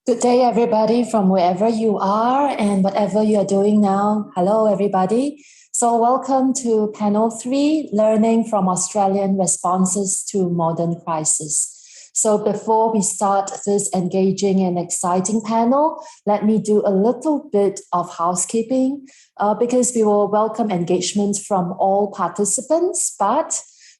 Good day, everybody, from wherever you are and whatever you're doing now. Hello, everybody. So welcome to Panel 3, Learning from Australian Responses to Modern Crisis. So before we start this engaging and exciting panel, let me do a little bit of housekeeping because we will welcome engagement from all participants, but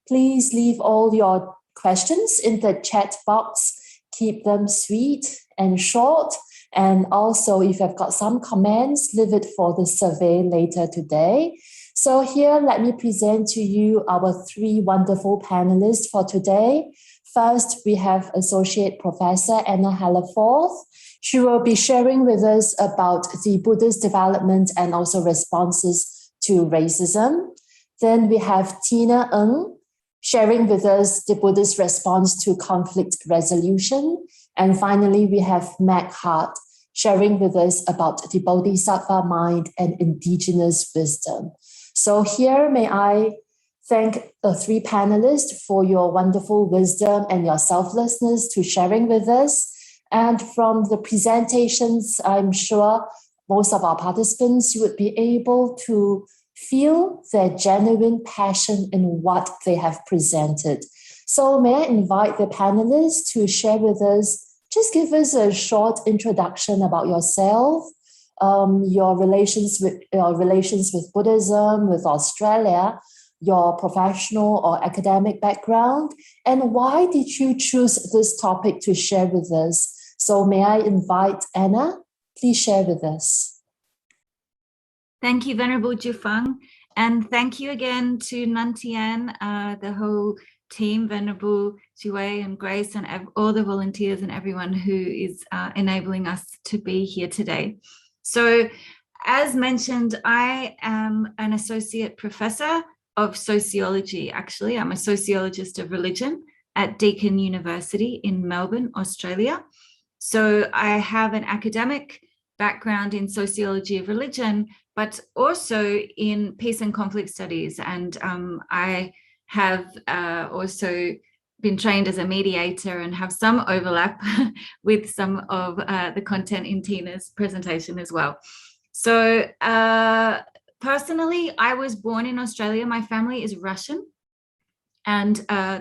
please leave all your questions in the chat box. Keep them sweet and short. And also, if you've got some comments, leave it for the survey later today. So here, let me present to you our three wonderful panelists for today. First, we have Associate Professor Anna Halafoff. She will be sharing with us about the Buddhist development and also responses to racism. Then we have Tina Ng, sharing with us the Buddhist response to conflict resolution. And finally, we have Hart, sharing with us about the Bodhisattva mind and indigenous wisdom. So here, may I thank the three panelists for your wonderful wisdom and your selflessness to sharing with us. And from the presentations, I'm sure most of our participants would be able to feel their genuine passion in what they have presented. So may I invite the panelists to share with us, just give us a short introduction about yourself, your relations with Buddhism, with Australia, your professional or academic background, and why did you choose this topic to share with us? So may I invite Anna, please share with us. Thank you, Venerable Juefang, and thank you again to Nantian, the whole team, Venerable Jue and Grace, and all the volunteers and everyone who is enabling us to be here today. So, as mentioned, I am an associate professor of sociology. Actually, I'm a sociologist of religion at Deakin University in Melbourne, Australia. So I have an academic background in sociology of religion, but also in peace and conflict studies. And I have also been trained as a mediator and have some overlap with some of the content in Tina's presentation as well. So personally, I was born in Australia. My family is Russian and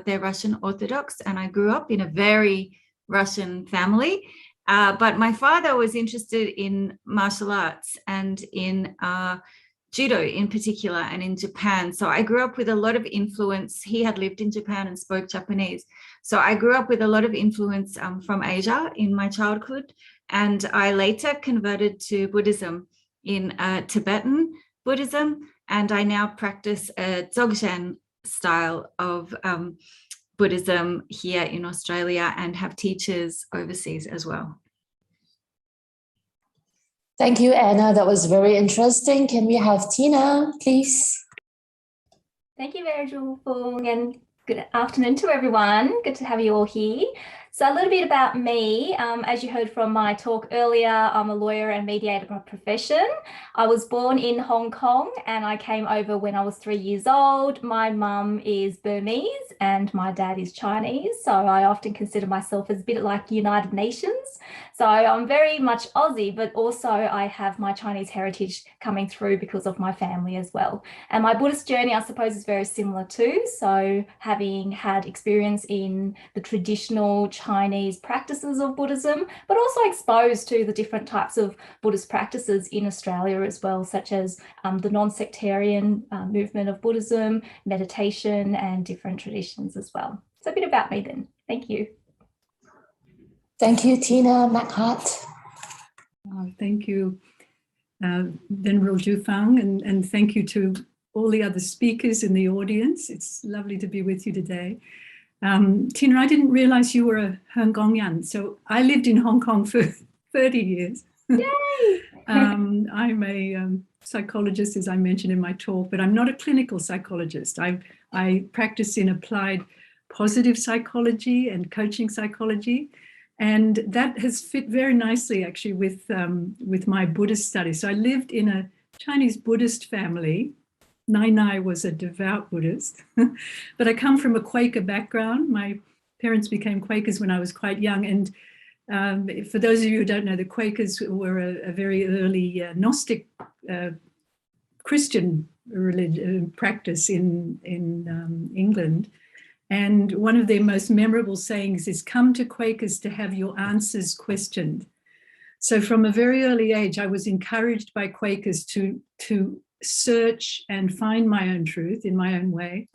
they're Russian Orthodox, and I grew up in a very Russian family. But my father was interested in martial arts and in judo in particular, and in Japan. So I grew up with a lot of influence. He had lived in Japan and spoke Japanese. So I grew up with a lot of influence from Asia in my childhood. And I later converted to Buddhism in Tibetan Buddhism. And I now practice a Dzogchen style of Buddhism here in Australia and have teachers overseas as well. Thank you, Anna. That was very interesting. Can we have Tina, please? Thank you, Venerable, and good afternoon to everyone. Good to have you all here. So a little bit about me. As you heard from my talk earlier, I'm a lawyer and mediator by profession. I was born in Hong Kong and I came over when I was 3 years old. My mum is Burmese and my dad is Chinese. So I often consider myself as a bit like United Nations. So I'm very much Aussie, but also I have my Chinese heritage coming through because of my family as well. And my Buddhist journey, I suppose, is very similar too. So having had experience in the traditional Chinese practices of Buddhism, but also exposed to the different types of Buddhist practices in Australia as well, such as the non-sectarian movement of Buddhism, meditation, and different traditions as well. So a bit about me then. Thank you. Thank you, Tina. Hart. Thank you, Venerable Juefang, and thank you to all the other speakers in the audience. It's lovely to be with you today. Tina, I didn't realize you were a Hong Kongian, so I lived in Hong Kong for 30 years. Yay! I'm a psychologist, as I mentioned in my talk, but I'm not a clinical psychologist. I practice in applied positive psychology and coaching psychology. And that has fit very nicely, actually, with my Buddhist studies. So I lived in a Chinese Buddhist family. Nai was a devout Buddhist, but I come from a Quaker background. My parents became Quakers when I was quite young, and For those of you who don't know, the Quakers were a very early Gnostic Christian religion practice in England. And one of their most memorable sayings is, "Come to Quakers to have your answers questioned." So from a very early age, I was encouraged by Quakers to search and find my own truth in my own way.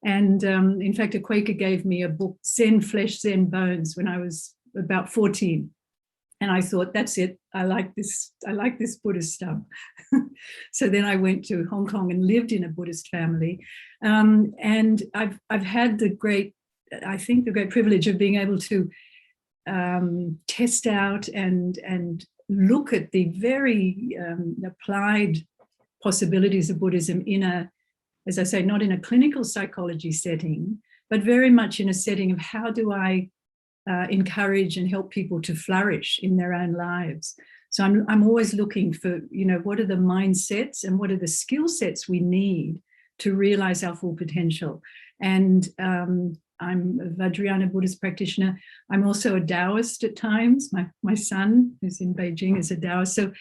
And in fact, a Quaker gave me a book, Zen Flesh, Zen Bones, when I was about 14. And I thought, that's it. I like this Buddhist stuff. So then I went to Hong Kong and lived in a Buddhist family. And I've had the great privilege of being able to test out and look at the very applied possibilities of Buddhism in a, as I say, not in a clinical psychology setting, but very much in a setting of how do I encourage and help people to flourish in their own lives. So I'm always looking for, what are the mindsets and what are the skill sets we need to realize our full potential. And I'm a Vajrayana Buddhist practitioner. I'm also a Taoist at times. My son, who's in Beijing, is a Taoist. So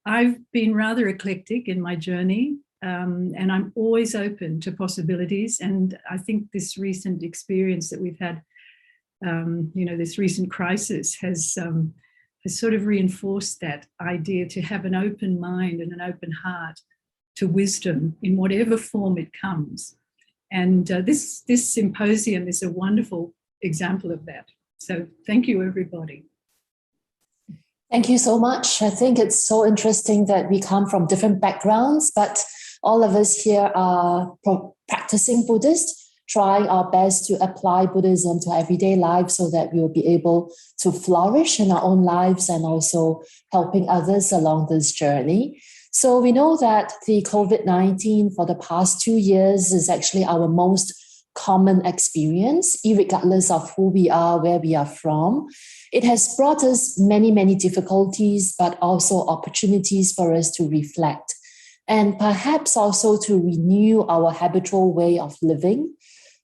I've been rather eclectic in my journey, and I'm always open to possibilities. And I think this recent experience that we've had, this recent crisis has sort of reinforced that idea to have an open mind and an open heart to wisdom in whatever form it comes. And this symposium is a wonderful example of that. So thank you, everybody. Thank you so much. I think it's so interesting that we come from different backgrounds, but all of us here are practicing Buddhist, trying our best to apply Buddhism to everyday life so that we will be able to flourish in our own lives and also helping others along this journey. So we know that the COVID-19 for the past 2 years is actually our most common experience, irregardless of who we are, where we are from. It has brought us many, many difficulties, but also opportunities for us to reflect and perhaps also to renew our habitual way of living.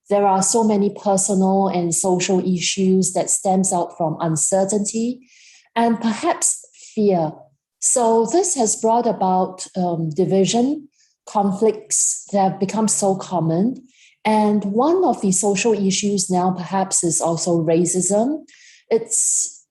There are so many personal and social issues that stems out from uncertainty and perhaps fear. So this has brought about division, conflicts that have become so common. And one of the social issues now perhaps is also racism. It's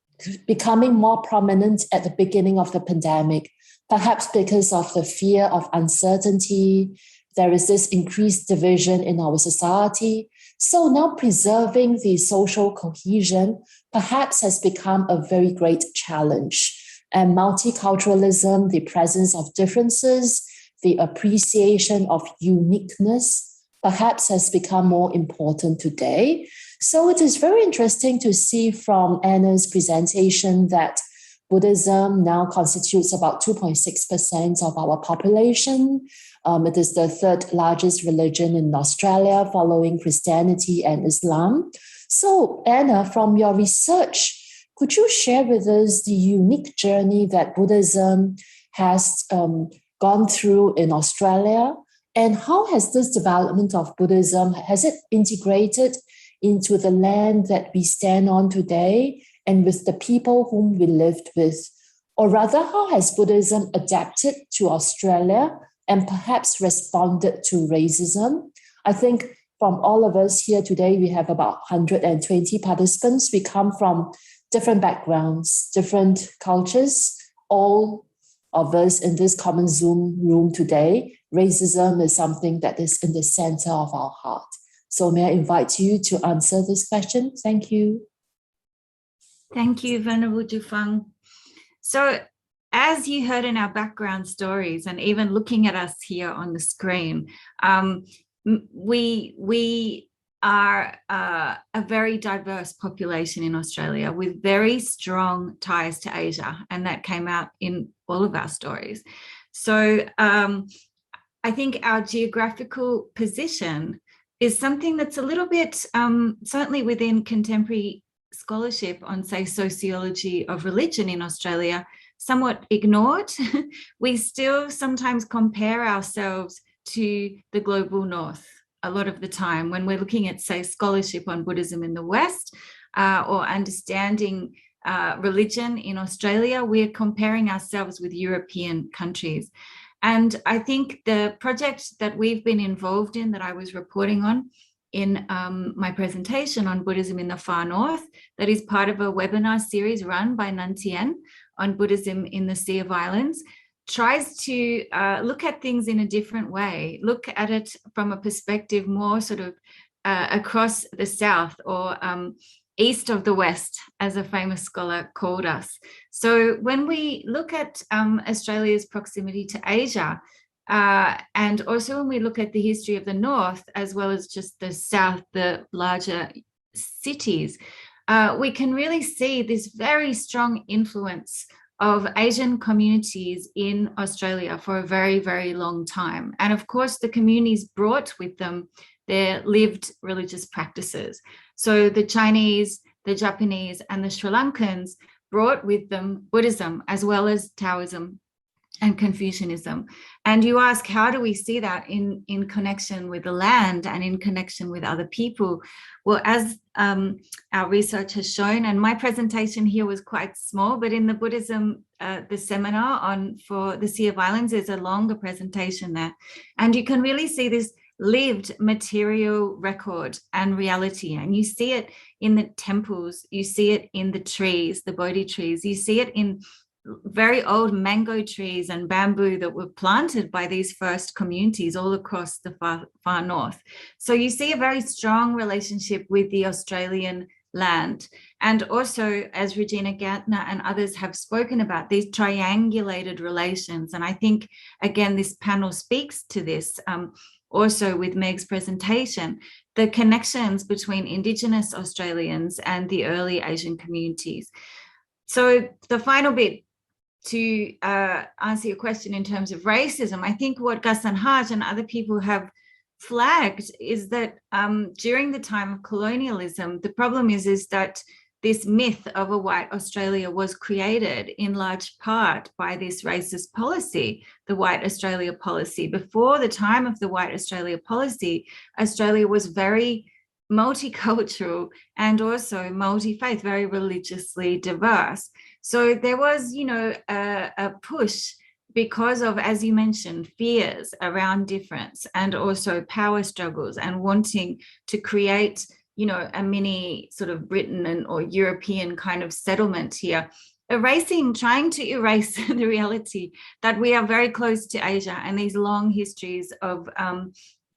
becoming more prominent at the beginning of the pandemic, perhaps because of the fear of uncertainty. There is this increased division in our society. So now preserving the social cohesion perhaps has become a very great challenge. And multiculturalism, the presence of differences, the appreciation of uniqueness, perhaps has become more important today. So it is very interesting to see from Anna's presentation that Buddhism now constitutes about 2.6% of our population. It is the third largest religion in Australia, following Christianity and Islam. So Anna, from your research, could you share with us the unique journey that Buddhism has gone through in Australia? And how has this development of Buddhism, has it integrated into the land that we stand on today and with the people whom we lived with? Or rather, how has Buddhism adapted to Australia and perhaps responded to racism? I think from all of us here today, we have about 120 participants. We come from different backgrounds, different cultures, all of us in this common Zoom room today. Racism is something that is in the center of our heart. So may I invite you to answer this question? Thank you. Thank you, Venerable Juefang. So as you heard in our background stories, and even looking at us here on the screen, we are a very diverse population in Australia with very strong ties to Asia, and that came out in all of our stories. So I think our geographical position is something that's a little bit, certainly within contemporary scholarship on, say, sociology of religion in Australia, somewhat ignored. We still sometimes compare ourselves to the global north a lot of the time when we're looking at, say, scholarship on Buddhism in the West, or understanding religion in Australia, we're comparing ourselves with European countries. And I think the project that we've been involved in, that I was reporting on in my presentation on Buddhism in the Far North, that is part of a webinar series run by Nantien on Buddhism in the Sea of Islands, tries to look at things in a different way, look at it from a perspective more sort of across the South, or east of the West, as a famous scholar called us. So when we look at Australia's proximity to Asia, and also when we look at the history of the North, as well as just the South, the larger cities, we can really see this very strong influence of Asian communities in Australia for a very, very long time. And of course, the communities brought with them their lived religious practices. So the Chinese, the Japanese, and the Sri Lankans brought with them Buddhism, as well as Taoism and Confucianism. And you ask, how do we see that in connection with the land and in connection with other people? Well, as our research has shown, and my presentation here was quite small, but in the Buddhism, the seminar for the Sea of Islands, is a longer presentation there. And you can really see this lived material record and reality. And you see it in the temples, you see it in the trees, the Bodhi trees, you see it in very old mango trees and bamboo that were planted by these first communities all across the far north. So you see a very strong relationship with the Australian land. And also, as Regina Gantner and others have spoken about, these triangulated relations. And I think, again, this panel speaks to this. Also with Meg's presentation, the connections between Indigenous Australians and the early Asian communities. So the final bit, to answer your question in terms of racism, I think what Gus and Hart and other people have flagged is that during the time of colonialism, the problem is that this myth of a white Australia was created in large part by this racist policy, the White Australia policy. Before the time of the White Australia policy, Australia was very multicultural and also multi-faith, very religiously diverse. So there was, a push because of, as you mentioned, fears around difference and also power struggles and wanting to create a mini sort of Britain or European kind of settlement here, trying to erase the reality that we are very close to Asia and these long histories of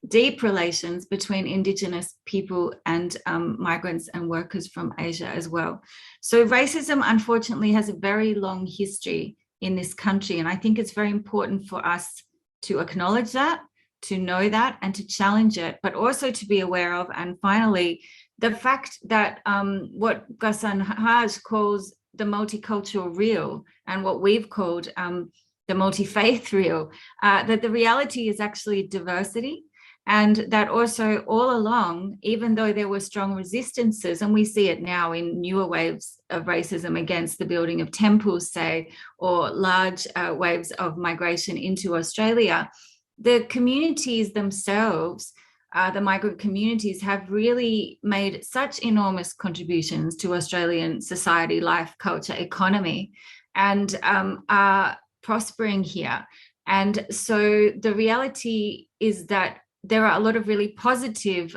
deep relations between Indigenous people and migrants and workers from Asia as well. So racism, unfortunately, has a very long history in this country. And I think it's very important for us to acknowledge that, to know that, and to challenge it, but also to be aware of. And finally, the fact that what Ghassan Haj calls the multicultural real and what we've called the multi-faith real, that the reality is actually diversity. And that also all along, even though there were strong resistances, and we see it now in newer waves of racism against the building of temples, say, or large waves of migration into Australia, the communities themselves, the migrant communities, have really made such enormous contributions to Australian society, life, culture, economy, and are prospering here. And so the reality is that there are a lot of really positive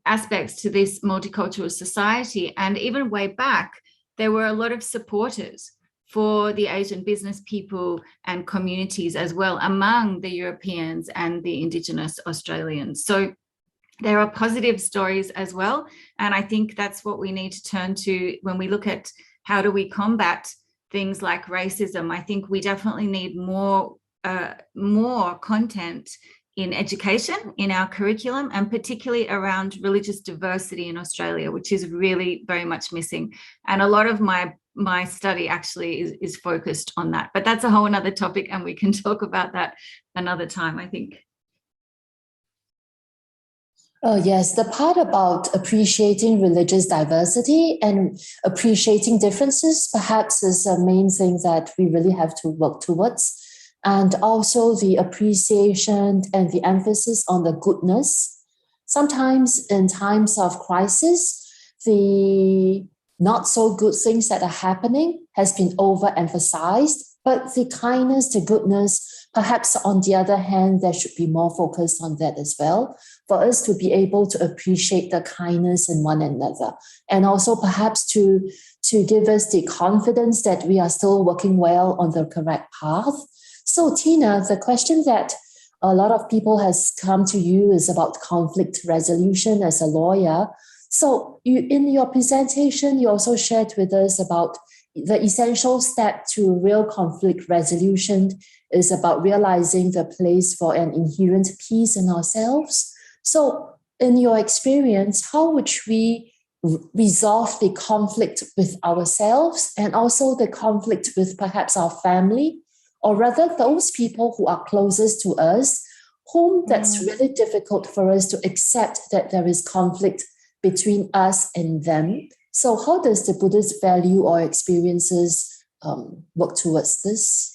aspects to this multicultural society. And even way back, there were a lot of supporters for the Asian business people and communities as well among the Europeans and the Indigenous Australians. So there are positive stories as well. And I think that's what we need to turn to when we look at how do we combat things like racism. I think we definitely need more content in education, in our curriculum, and particularly around religious diversity in Australia, which is really very much missing. And a lot of my study actually is focused on that. But that's a whole another topic, and we can talk about that another time, I think. Oh, yes, the part about appreciating religious diversity and appreciating differences perhaps is a main thing that we really have to work towards. And also the appreciation and the emphasis on the goodness. Sometimes in times of crisis, the not so good things that are happening has been overemphasized, but the kindness, the goodness, perhaps on the other hand, there should be more focus on that as well, for us to be able to appreciate the kindness in one another, and also perhaps to give us the confidence that we are still working well on the correct path. So Tina, the question that a lot of people has come to you is about conflict resolution as a lawyer. So in your presentation, you also shared with us about the essential step to real conflict resolution is about realizing the place for an inherent peace in ourselves. So in your experience, how would we resolve the conflict with ourselves and also the conflict with perhaps our family, or rather those people who are closest to us, whom that's really difficult for us to accept that there is conflict between us and them? So how does the Buddhist value or experiences work towards this?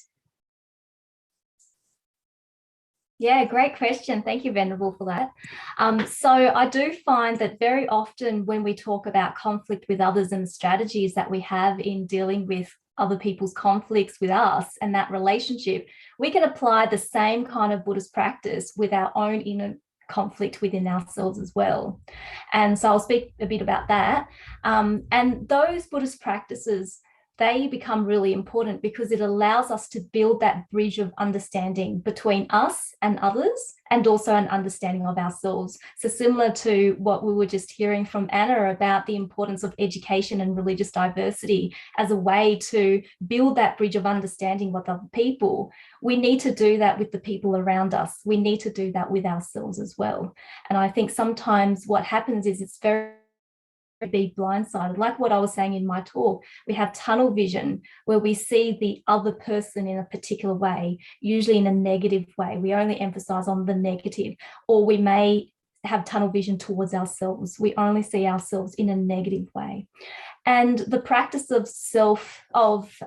Yeah, great question. Thank you, Venerable, for that. So I do find that very often when we talk about conflict with others and the strategies that we have in dealing with other people's conflicts with us and that relationship, we can apply the same kind of Buddhist practice with our own inner conflict within ourselves as well. And so I'll speak a bit about that. And those Buddhist practices, they become really important because it allows us to build that bridge of understanding between us and others, and also an understanding of ourselves. So similar to what we were just hearing from Anna about the importance of education and religious diversity as a way to build that bridge of understanding with other people, we need to do that with the people around us. We need to do that with ourselves as well. And I think sometimes what happens is it's very be blindsided. Like what I was saying in my talk, we have tunnel vision where we see the other person in a particular way, usually in a negative way. We only emphasize on the negative, or we may have tunnel vision towards ourselves. We only see ourselves in a negative way. And the practice of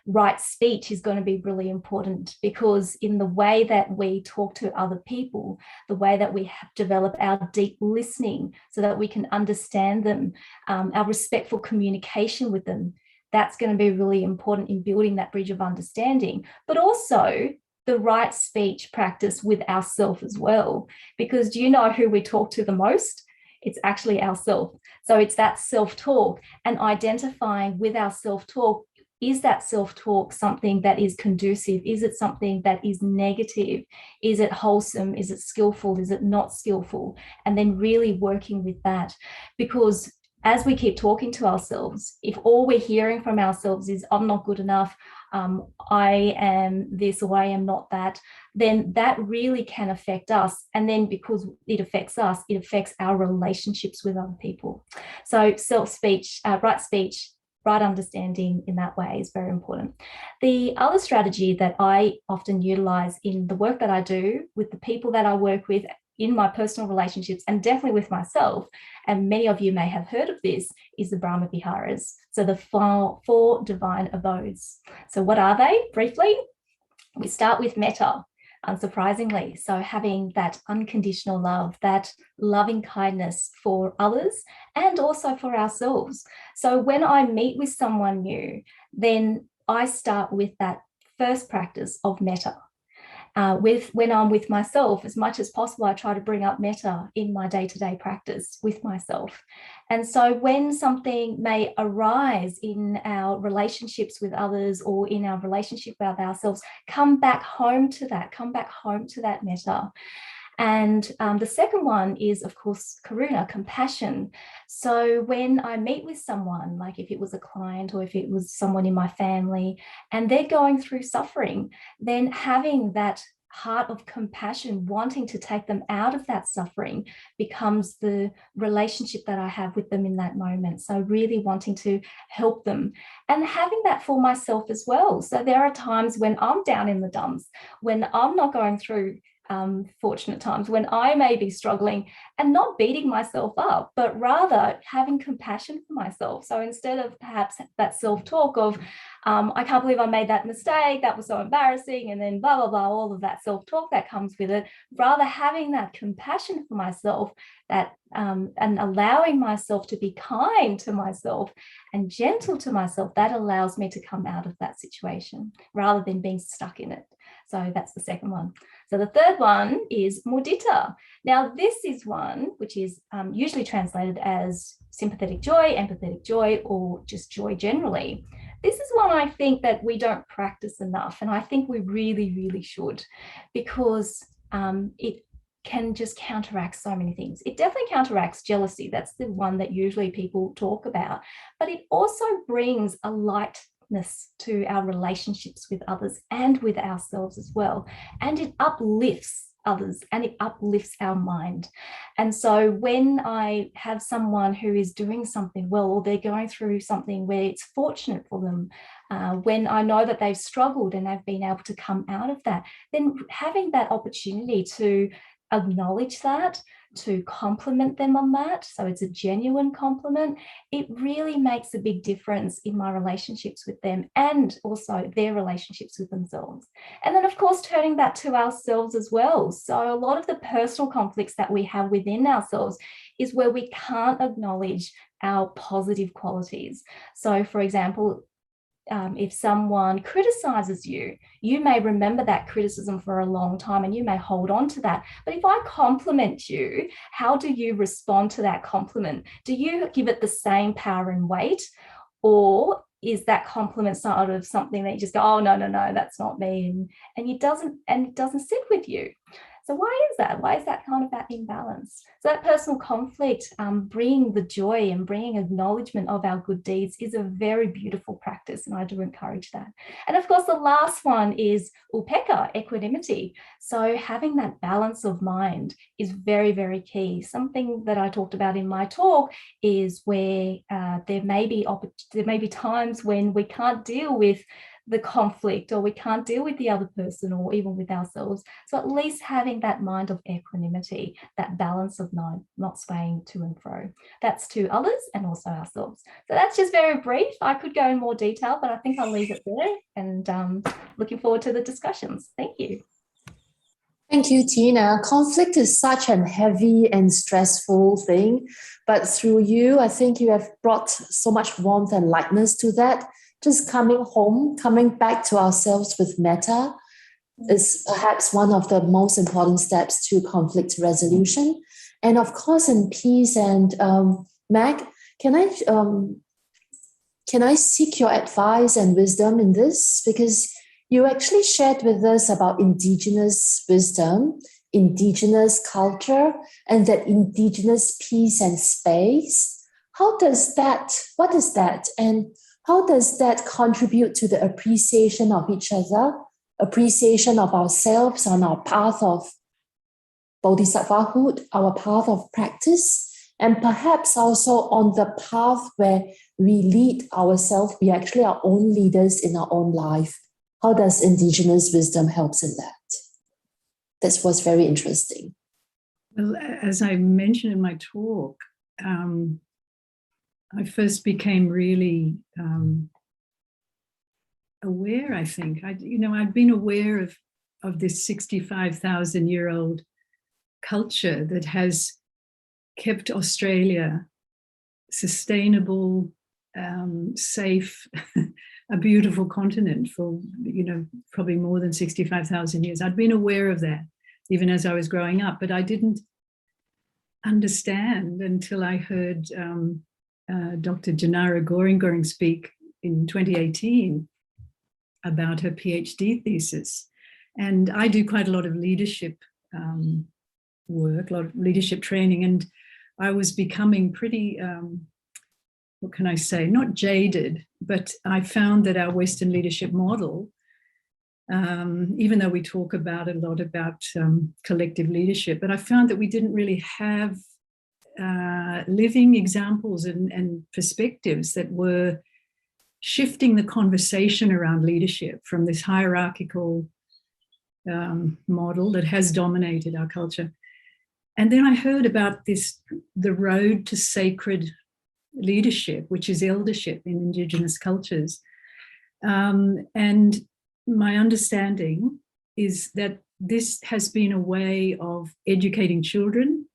right speech is going to be really important, because in the way that we talk to other people, the way that we develop our deep listening so that we can understand them, our respectful communication with them, that's going to be really important in building that bridge of understanding. But also the right speech practice with ourselves as well, because do you know who we talk to the most? It's actually ourselves. So it's that self-talk, and identifying with our self-talk. Is that self-talk something that is conducive? Is it something that is negative? Is it wholesome? Is it skillful? Is it not skillful? And then really working with that, because as we keep talking to ourselves, if all we're hearing from ourselves is, I'm not good enough, I am this or I am not that, then that really can affect us. And then because it affects us, it affects our relationships with other people. So self-speech, right speech, right understanding in that way is very important. The other strategy that I often utilize in the work that I do with the people that I work with in my personal relationships, and definitely with myself, and many of you may have heard of this, is the Brahma Viharas. So the four divine abodes. So what are they? Briefly, we start with Metta, unsurprisingly. So having that unconditional love, that loving kindness for others and also for ourselves. So when I meet with someone new, then I start with that first practice of Metta. When I'm with myself, as much as possible, I try to bring up Metta in my day-to-day practice with myself. And so when something may arise in our relationships with others or in our relationship with ourselves, come back home to that Metta. And the second one is, of course, karuna, compassion. So when I meet with someone, like if it was a client or if it was someone in my family, and they're going through suffering, then having that heart of compassion, wanting to take them out of that suffering, becomes the relationship that I have with them in that moment. So really wanting to help them, and having that for myself as well. So there are times when I'm down in the dumps, when I'm not going through fortunate times when I may be struggling and not beating myself up, but rather having compassion for myself. So instead of perhaps that self-talk of, I can't believe I made that mistake, that was so embarrassing, and then blah, blah, blah, all of that self-talk that comes with it, rather having that compassion for myself, that and allowing myself to be kind to myself and gentle to myself, that allows me to come out of that situation rather than being stuck in it. So that's the second one. So the third one is mudita. Now, this is one which is usually translated as sympathetic joy, empathetic joy, or just joy generally. This is one I think that we don't practice enough, and I think we really, really should, because it can just counteract so many things. It definitely counteracts jealousy. That's the one that usually people talk about, but it also brings a lightness to our relationships with others and with ourselves as well. And it uplifts others and it uplifts our mind. And so when I have someone who is doing something well, or they're going through something where it's fortunate for them, when I know that they've struggled and they've been able to come out of that, then having that opportunity to acknowledge that, to compliment them on that, so it's a genuine compliment, it really makes a big difference in my relationships with them and also their relationships with themselves. And then, of course, turning that to ourselves as well. So a lot of the personal conflicts that we have within ourselves is where we can't acknowledge our positive qualities. So, for example, if someone criticizes you, you may remember that criticism for a long time and you may hold on to that. But if I compliment you, how do you respond to that compliment? Do you give it the same power and weight? Or is that compliment sort of something that you just go, oh, no, that's not me. And it doesn't sit with you. So why is that? Why is that kind of that imbalance? So that personal conflict, bringing the joy and bringing acknowledgement of our good deeds is a very beautiful practice, and I do encourage that. And of course, the last one is upekkha, equanimity. So having that balance of mind is very, very key. Something that I talked about in my talk is where there may be times when we can't deal with the conflict, or we can't deal with the other person, or even with ourselves. So at least having that mind of equanimity, that balance of mind, not swaying to and fro. That's to others and also ourselves. So that's just very brief. I could go in more detail, but I think I'll leave it there, and looking forward to the discussions. Thank you. Thank you, Tina. Conflict is such a heavy and stressful thing, but through you, I think you have brought so much warmth and lightness to that. Just coming home, coming back to ourselves with metta is perhaps one of the most important steps to conflict resolution. And of course, in peace. And Meg, can I seek your advice and wisdom in this? Because you actually shared with us about indigenous wisdom, indigenous culture, and that indigenous peace and space. What is that? And how does that contribute to the appreciation of each other, appreciation of ourselves on our path of bodhisattvahood, our path of practice, and perhaps also on the path where we lead ourselves, we actually are our own leaders in our own life? How does indigenous wisdom helps in that? That was very interesting. Well, as I mentioned in my talk, I first became really aware, I think. I'd been aware of this 65,000-year-old culture that has kept Australia sustainable, safe, a beautiful continent for, probably more than 65,000 years. I'd been aware of that even as I was growing up, but I didn't understand until I heard Dr. Janara Goring speak in 2018 about her PhD thesis. And I do quite a lot of leadership work, a lot of leadership training, and I was becoming pretty, what can I say, not jaded, but I found that our Western leadership model, even though we talk about a lot about collective leadership, but I found that we didn't really have living examples and perspectives that were shifting the conversation around leadership from this hierarchical model that has dominated our culture. And then I heard about the road to sacred leadership, which is eldership in Indigenous cultures. And my understanding is that this has been a way of educating children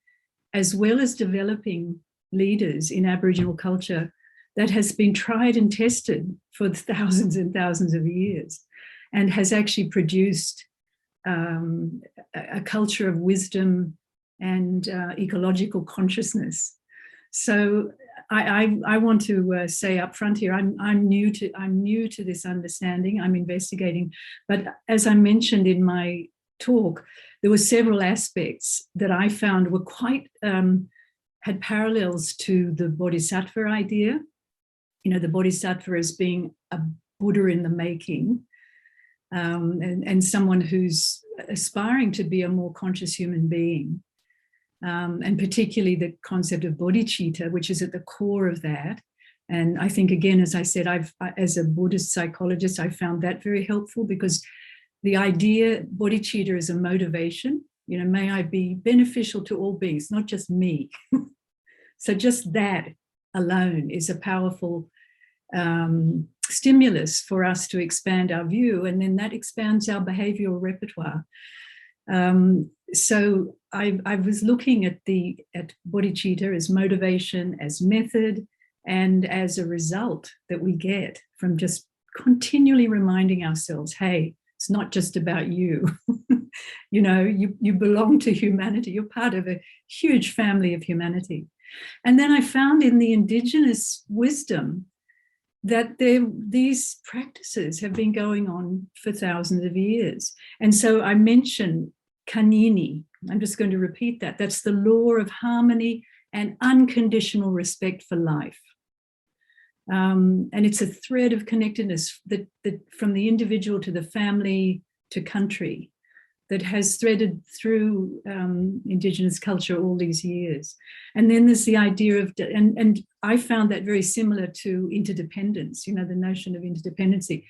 as well as developing leaders in Aboriginal culture that has been tried and tested for thousands and thousands of years and has actually produced a culture of wisdom and ecological consciousness. So I want to say up front here, I'm new to this understanding. I'm investigating, but as I mentioned in my talk, there were several aspects that I found were quite had parallels to the Bodhisattva idea. You know, the Bodhisattva as being a Buddha in the making, and someone who's aspiring to be a more conscious human being. And particularly the concept of bodhicitta, which is at the core of that. And I think, again, as I said, as a Buddhist psychologist, I found that very helpful because the idea, bodhicitta is a motivation, you know, may I be beneficial to all beings, not just me. So just that alone is a powerful stimulus for us to expand our view, and then that expands our behavioral repertoire. So I was looking at bodhicitta as motivation, as method, and as a result that we get from just continually reminding ourselves, hey, it's not just about you. You know, you belong to humanity. You're part of a huge family of humanity. And then I found in the Indigenous wisdom that these practices have been going on for thousands of years. And so I mentioned Kanini. I'm just going to repeat that. That's the law of harmony and unconditional respect for life. And it's a thread of connectedness that from the individual to the family to country that has threaded through Indigenous culture all these years. And then there's the idea of, and I found that very similar to interdependence, you know, the notion of interdependency.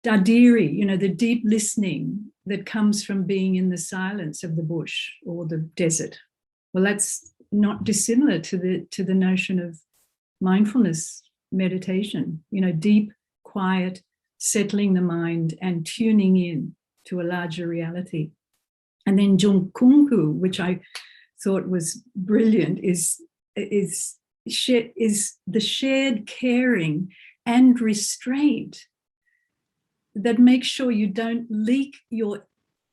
Dadiri, you know, the deep listening that comes from being in the silence of the bush or the desert. Well, that's not dissimilar to the notion of mindfulness meditation, you know, deep, quiet, settling the mind and tuning in to a larger reality. And then Jungkunku, which I thought was brilliant, is the shared caring and restraint that makes sure you don't leak your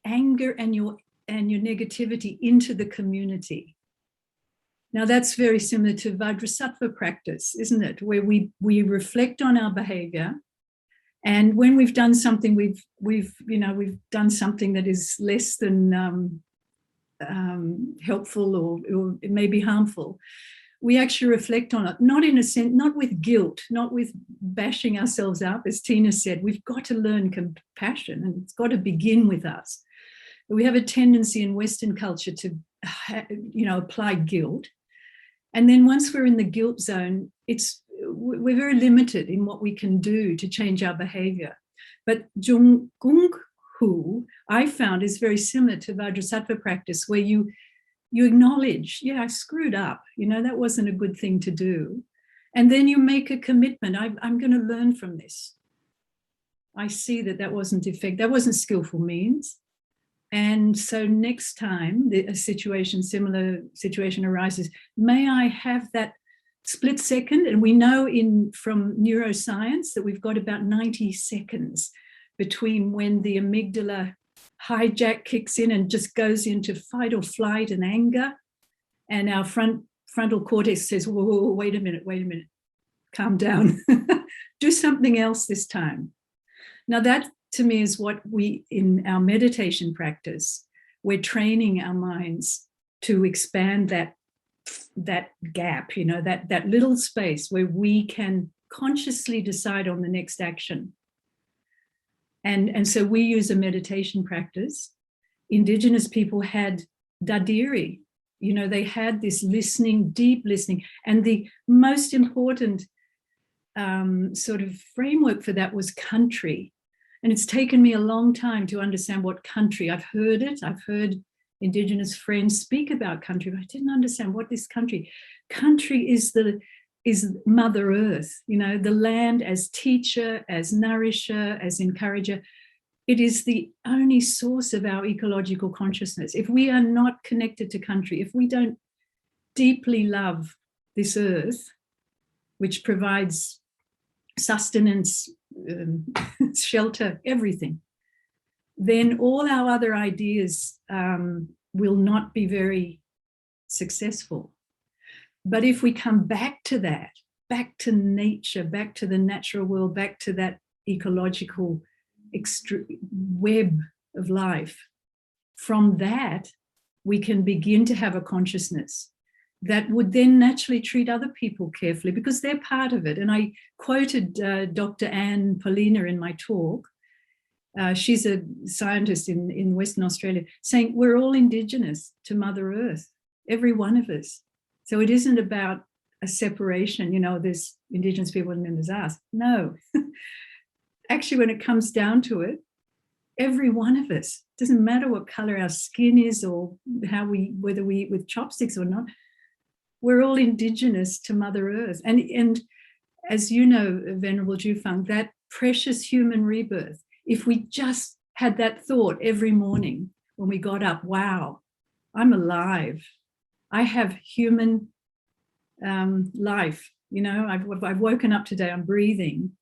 anger and your negativity into the community. Now that's very similar to Vajrasattva practice, isn't it? Where we reflect on our behavior, and when we've done something, we've done something that is less than helpful or it may be harmful. We actually reflect on it, not in a sense, not with guilt, not with bashing ourselves up. As Tina said, we've got to learn compassion, and it's got to begin with us. We have a tendency in Western culture to, apply guilt. And then once we're in the guilt zone, we're very limited in what we can do to change our behavior. But Jungkunku, I found, is very similar to Vajrasattva practice, where you acknowledge, yeah, I screwed up, that wasn't a good thing to do. And then you make a commitment. I'm going to learn from this. I see that wasn't effective. That wasn't skillful means. And so next time similar situation arises, may I have that split second? And we know from neuroscience that we've got about 90 seconds between when the amygdala hijack kicks in and just goes into fight or flight and anger, and our frontal cortex says, whoa, wait a minute, calm down, do something else this time. Now that to me is what we, in our meditation practice, we're training our minds to expand that gap, that little space where we can consciously decide on the next action. And so we use a meditation practice. Indigenous people had dadiri, they had this listening, deep listening. And the most important sort of framework for that was country. And it's taken me a long time to understand what country. I've heard it. I've heard Indigenous friends speak about country, but I didn't understand what this country. Country is Mother Earth, you know, the land as teacher, as nourisher, as encourager. It is the only source of our ecological consciousness. If we are not connected to country, if we don't deeply love this earth, which provides sustenance, shelter, everything, then all our other ideas will not be very successful. But if we come back to that, back to nature, back to the natural world, back to that ecological web of life, from that, we can begin to have a consciousness that would then naturally treat other people carefully because they're part of it. And I quoted Dr. Anne Polina in my talk. She's a scientist in Western Australia, saying we're all Indigenous to Mother Earth, every one of us. So it isn't about a separation, you know, there's Indigenous people and then there's us. No. Actually, when it comes down to it, every one of us, doesn't matter what color our skin is or whether we eat with chopsticks or not, we're all Indigenous to Mother Earth. And as you know, Venerable Juefang, that precious human rebirth, if we just had that thought every morning when we got up, wow, I'm alive. I have human life, you know, I've woken up today, I'm breathing.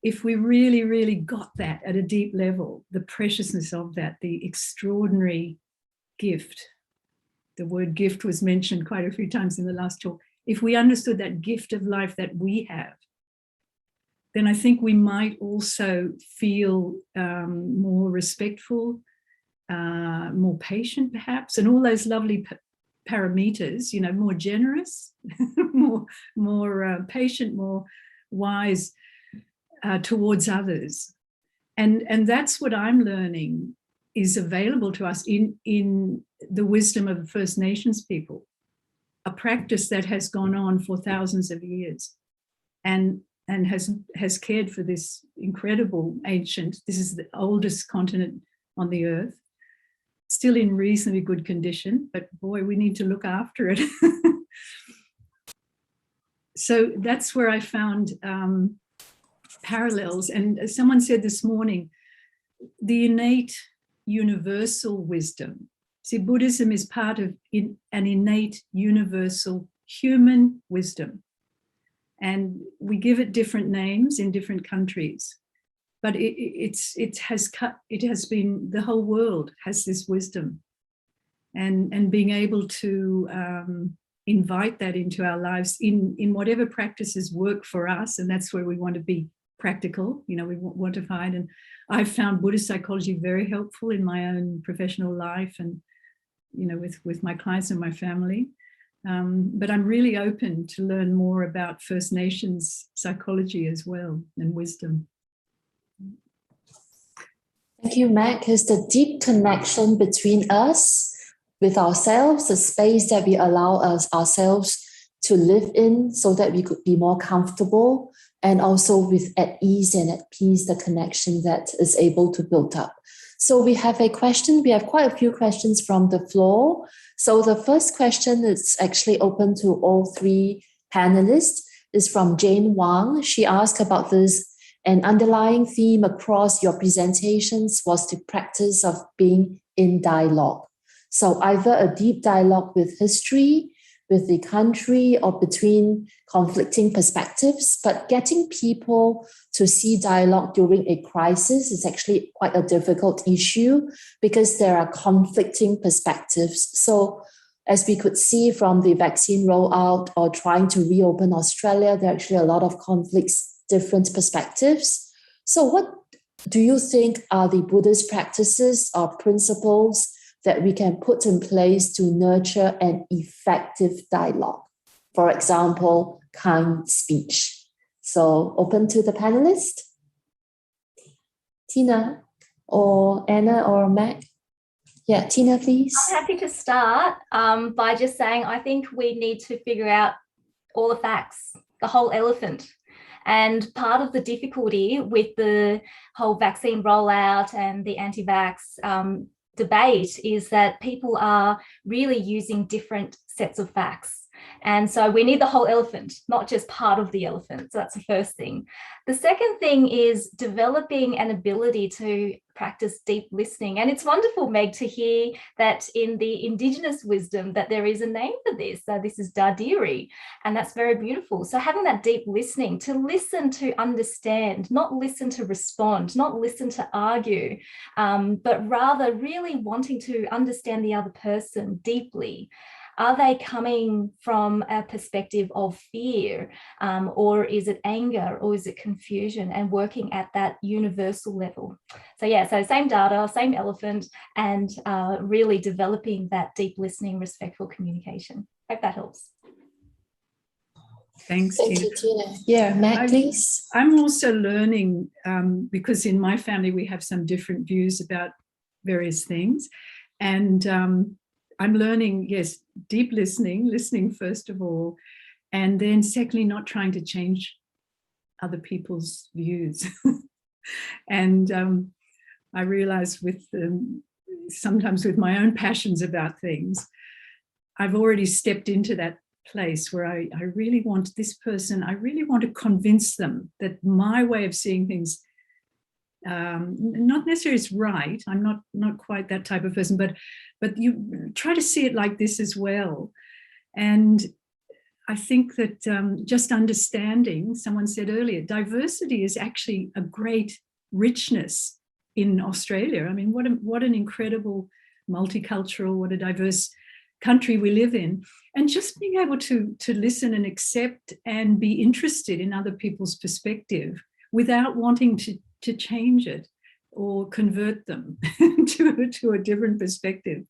If we really, really got that at a deep level, the preciousness of that, the extraordinary gift, the word gift was mentioned quite a few times in the last talk. If we understood that gift of life that we have, then I think we might also feel more respectful, more patient perhaps, and all those lovely parameters, you know, more generous, more patient, more wise towards others. And that's what I'm learning is available to us in the wisdom of First Nations people, a practice that has gone on for thousands of years and has cared for this incredible ancient, this is the oldest continent on the earth, still in reasonably good condition, but boy, we need to look after it. So that's where I found parallels. And someone said this morning, the innate universal wisdom. See, Buddhism is part of an innate universal human wisdom. And we give it different names in different countries. But it has been, the whole world has this wisdom. And being able to invite that into our lives in whatever practices work for us, and that's where we want to be practical, you know, we want to find. And I've found Buddhist psychology very helpful in my own professional life and, you know, with my clients and my family. But I'm really open to learn more about First Nations psychology as well and wisdom. Thank you, Mac. Because the deep connection between us with ourselves, the space that we allow ourselves to live in so that we could be more comfortable, and also with at ease and at peace, the connection that is able to build up. So we have a question. We have quite a few questions from the floor. So the first question is actually open to all three panelists. Is from Jane Wang. She asked about this. An underlying theme across your presentations was the practice of being in dialogue. So either a deep dialogue with history, with the country, or between conflicting perspectives, but getting people to see dialogue during a crisis is actually quite a difficult issue because there are conflicting perspectives. So as we could see from the vaccine rollout or trying to reopen Australia, there are actually a lot of conflicts, different perspectives. So what do you think are the Buddhist practices or principles that we can put in place to nurture an effective dialogue? For example, kind speech. So open to the panelists. Tina or Anna or Mac? Yeah, Tina, please. I'm happy to start by just saying I think we need to figure out all the facts, the whole elephant. And part of the difficulty with the whole vaccine rollout and the anti-vax debate is that people are really using different sets of facts. And so we need the whole elephant, not just part of the elephant. So that's the first thing. The second thing is developing an ability to practice deep listening. And it's wonderful, Meg, to hear that in the Indigenous wisdom that there is a name for this. This is Dardiri, and that's very beautiful. So having that deep listening, to listen to understand, not listen to respond, not listen to argue, but rather really wanting to understand the other person deeply. Are they coming from a perspective of fear, or is it anger, or is it confusion, and working at that universal level? So yeah, so same data, same elephant, and really developing that deep listening, respectful communication. Hope that helps. Thanks, Thank you, Tina. Yeah, Matt, please. I'm also learning, because in my family we have some different views about various things, and I'm learning, yes, deep listening first of all, and then secondly, not trying to change other people's views. And I realize with sometimes with my own passions about things, I've already stepped into that place where I really want this person, I really want to convince them that my way of seeing things, not necessarily is right. I'm not quite that type of person, but you try to see it like this as well. And I think that just understanding, someone said earlier, diversity is actually a great richness in Australia. I mean, what an incredible multicultural, what a diverse country we live in. And just being able to listen and accept and be interested in other people's perspective without wanting to change it or convert them to a different perspective.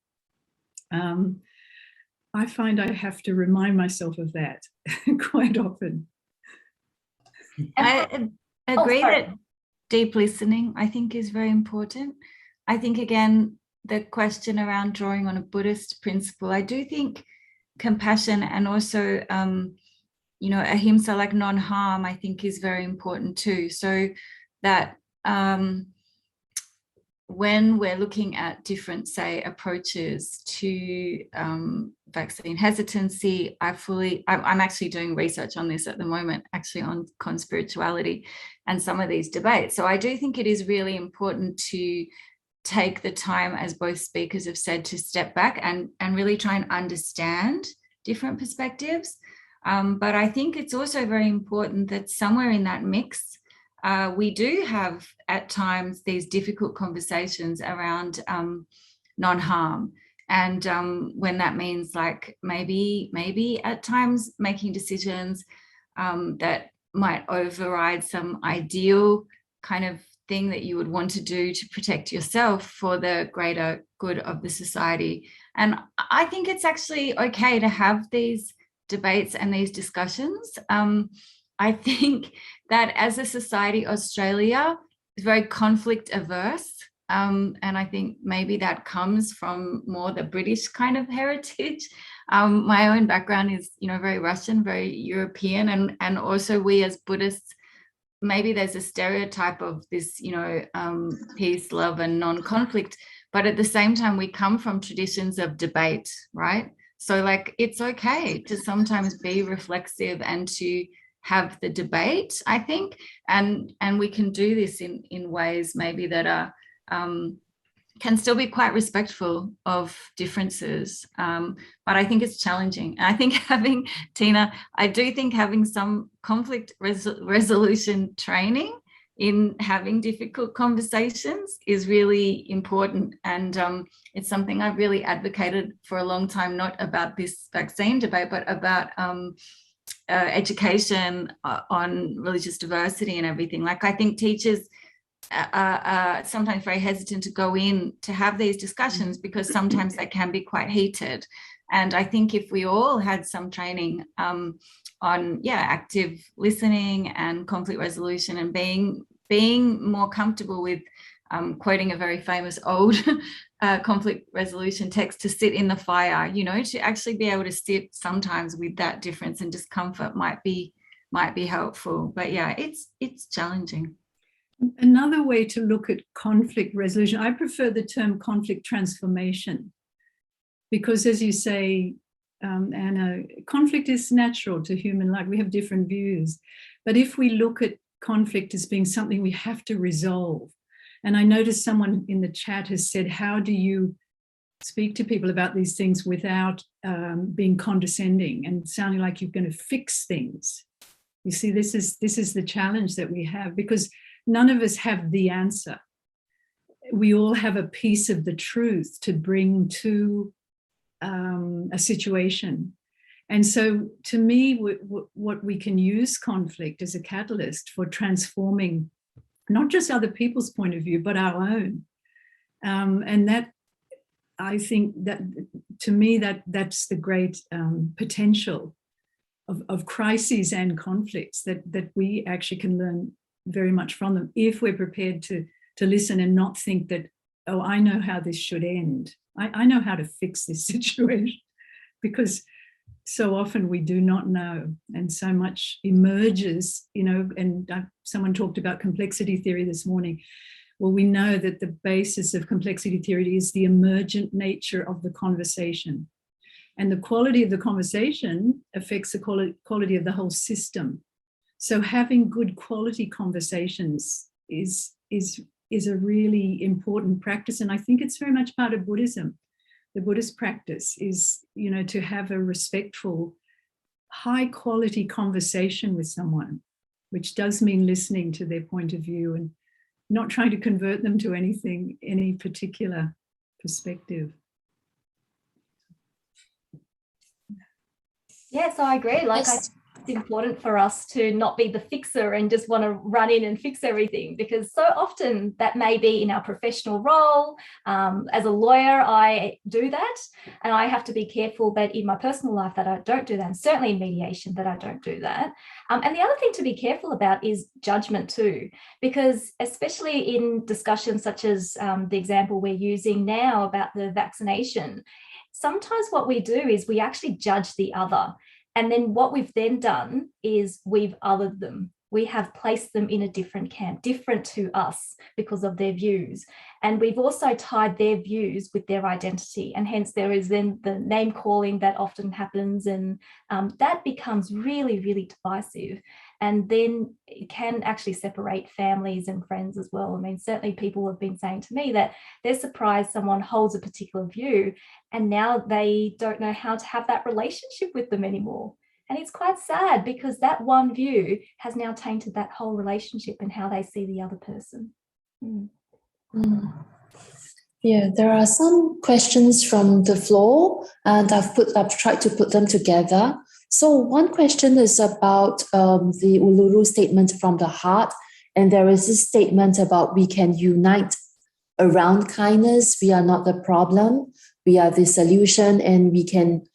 I find I have to remind myself of that quite often. I agree that deep listening, I think, is very important. I think, again, the question around drawing on a Buddhist principle, I do think compassion and also, ahimsa, like non-harm, I think is very important too. So that when we're looking at different, say, approaches to vaccine hesitancy, I'm actually doing research on this at the moment, actually on conspirituality and some of these debates. So I do think it is really important to take the time, as both speakers have said, to step back and really try and understand different perspectives. But I think it's also very important that somewhere in that mix, we do have at times these difficult conversations around non-harm. And when that means like maybe at times making decisions that might override some ideal kind of thing that you would want to do to protect yourself for the greater good of the society. And I think it's actually okay to have these debates and these discussions. I think that as a society, Australia is very conflict averse. And I think maybe that comes from more the British kind of heritage. My own background is, very Russian, very European. And also we as Buddhists, maybe there's a stereotype of this, peace, love, and non-conflict. But at the same time, we come from traditions of debate, right? So like, it's okay to sometimes be reflexive and to have the debate, I think, and we can do this in ways maybe that are can still be quite respectful of differences, but I think it's challenging. And I think I do think having some conflict resolution training in having difficult conversations is really important, and it's something I've really advocated for a long time, not about this vaccine debate, but about education on religious diversity and everything. Like, I think teachers are sometimes very hesitant to go in to have these discussions because sometimes they can be quite heated. And I think if we all had some training on active listening and conflict resolution and being more comfortable with quoting a very famous old conflict resolution text, to sit in the fire, to actually be able to sit sometimes with that difference and discomfort might be might be helpful. But yeah, it's challenging. Another way to look at conflict resolution, I prefer the term conflict transformation, because as you say, Anna, conflict is natural to human life. We have different views. But if we look at conflict as being something we have to resolve, and I noticed someone in the chat has said, how do you speak to people about these things without being condescending and sounding like you're going to fix things? You see, this is the challenge that we have, because none of us have the answer. We all have a piece of the truth to bring to a situation. And so to me, what we can use conflict as a catalyst for transforming not just other people's point of view, but our own. And that, I think that, to me, that's the great potential of crises and conflicts that we actually can learn very much from them, if we're prepared to listen and not think that, oh, I know how this should end. I know how to fix this situation, because so often we do not know, and so much emerges, and someone talked about complexity theory this morning. Well, we know that the basis of complexity theory is the emergent nature of the conversation. And the quality of the conversation affects the quality of the whole system. So having good quality conversations is a really important practice. And I think it's very much part of Buddhism. The Buddhist practice is, to have a respectful, high quality conversation with someone, which does mean listening to their point of view and not trying to convert them to any particular perspective. Yes, I agree. It's important for us to not be the fixer and just want to run in and fix everything, because so often that may be in our professional role. As a lawyer, I do that, and I have to be careful that in my personal life that I don't do that, and certainly in mediation that I don't do that. And the other thing to be careful about is judgment too, because especially in discussions such as the example we're using now about the vaccination, sometimes what we do is we actually judge the other. And then what we've then done is we've othered them. We have placed them in a different camp, different to us because of their views. And we've also tied their views with their identity. And hence there is then the name calling that often happens. And that becomes really, really divisive. And then it can actually separate families and friends as well. I mean, certainly people have been saying to me that they're surprised someone holds a particular view and now they don't know how to have that relationship with them anymore. And it's quite sad, because that one view has now tainted that whole relationship and how they see the other person. Yeah, there are some questions from the floor, and I've tried to put them together. So one question is about the Uluru statement from the Hart, and there is this statement about we can unite around kindness. We are not the problem, we are the solution, and we can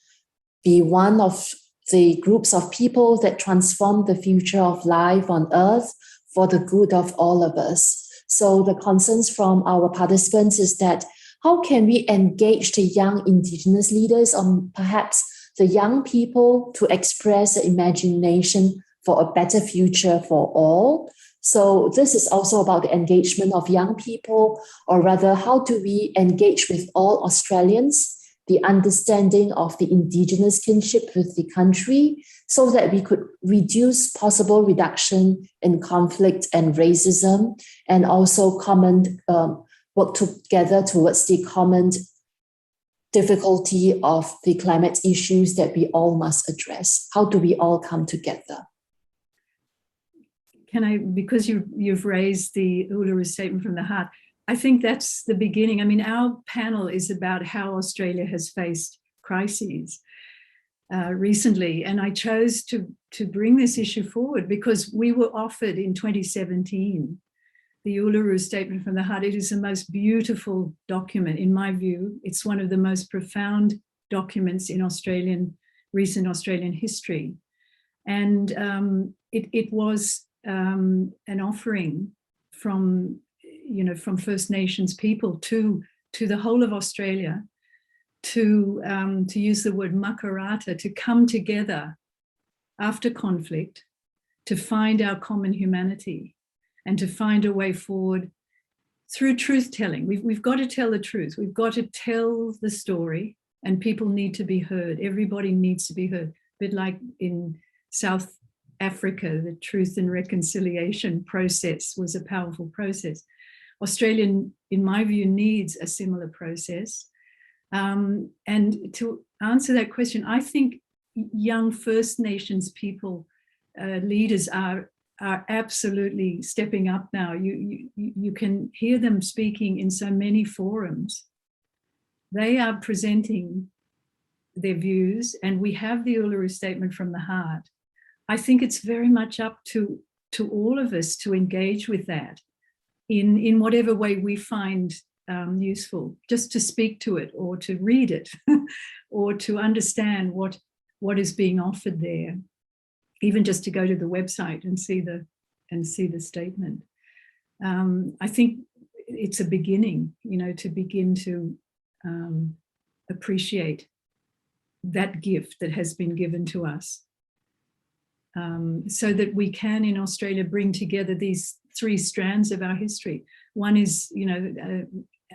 be one of the groups of people that transform the future of life on earth for the good of all of us. So the concerns from our participants is that how can we engage the young Indigenous leaders, or perhaps the young people, to express the imagination for a better future for all? So this is also about the engagement of young people, or rather, how do we engage with all Australians, the understanding of the Indigenous kinship with the country, so that we could reduce possible reduction in conflict and racism, and also work together towards the common difficulty of the climate issues that we all must address. How do we all come together? Can I, because you've raised the Uluru statement from the Hart, I think that's the beginning. I mean, our panel is about how Australia has faced crises recently, and I chose to bring this issue forward because we were offered in 2017 the Uluru Statement from the Hart. It is the most beautiful document, in my view. It's one of the most profound documents in recent Australian history. And it was an offering from First Nations people to the whole of Australia to use the word makarata, to come together after conflict to find our common humanity and to find a way forward through truth telling. We've got to tell the truth. We've got to tell the story, and people need to be heard. Everybody needs to be heard. A bit like in South Africa, the truth and reconciliation process was a powerful process. Australia, in my view, needs a similar process. And to answer that question, I think young First Nations people, leaders are absolutely stepping up now. You can hear them speaking in so many forums. They are presenting their views, and we have the Uluru Statement from the Heart. I think it's very much up to all of us to engage with that in whatever way we find useful, just to speak to it or to read it or to understand what is being offered there, even just to go to the website and see the statement. I think it's a beginning, to begin to appreciate that gift that has been given to us, so that we can in Australia bring together these three strands of our history. One is,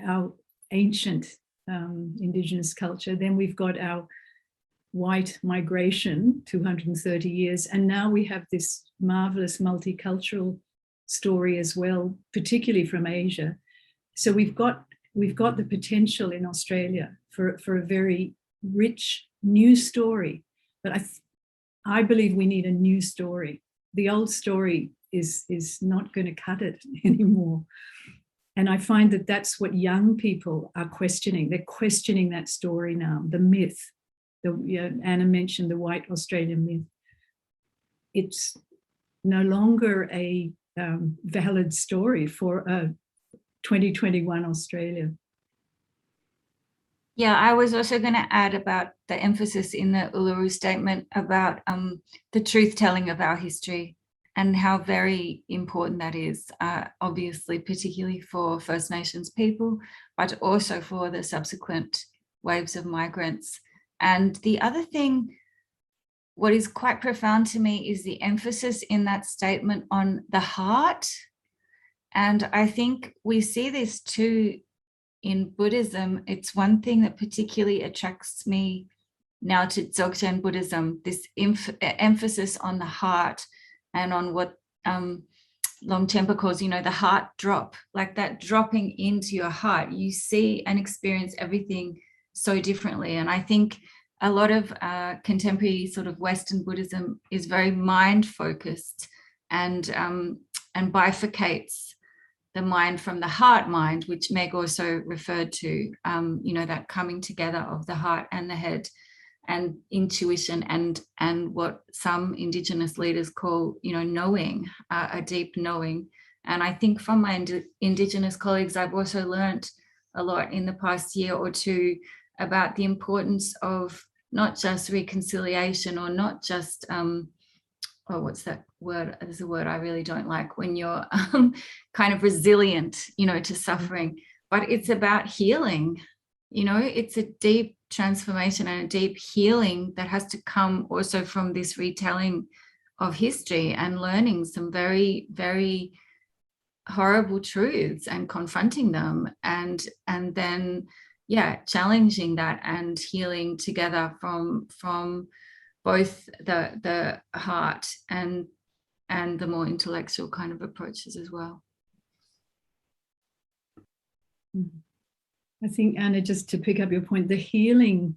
our ancient Indigenous culture. Then we've got our white migration, 230 years. And now we have this marvelous multicultural story as well, particularly from Asia. So we've got the potential in Australia for a very rich new story. But I believe we need a new story. The old story is not going to cut it anymore. And I find that that's what young people are questioning. They're questioning that story now, the myth. Anna mentioned the white Australian myth. It's no longer a valid story for 2021 Australia. Yeah, I was also going to add about the emphasis in the Uluru Statement about the truth-telling of our history and how very important that is, obviously, particularly for First Nations people, but also for the subsequent waves of migrants. And the other thing, what is quite profound to me, is the emphasis in that statement on the heart. And I think we see this too in Buddhism. It's one thing that particularly attracts me now to Dzogchen Buddhism, this emphasis on the heart and on what Longchenpa calls, the heart drop, like that dropping into your heart. You see and experience everything so differently. And I think a lot of contemporary sort of Western Buddhism is very mind focused and bifurcates the mind from the heart mind, which Meg also referred to, that coming together of the heart and the head and intuition and what some Indigenous leaders call, knowing, a deep knowing. And I think from my Indigenous colleagues, I've also learned a lot in the past year or two about the importance of not just reconciliation or not just, what's that word? There's a word I really don't like, when you're kind of resilient, to suffering, but it's about healing. It's a deep transformation and a deep healing that has to come also from this retelling of history and learning some very, very horrible truths and confronting them and then challenging that and healing together from both the heart and the more intellectual kind of approaches as well. I think, Anna, just to pick up your point, the healing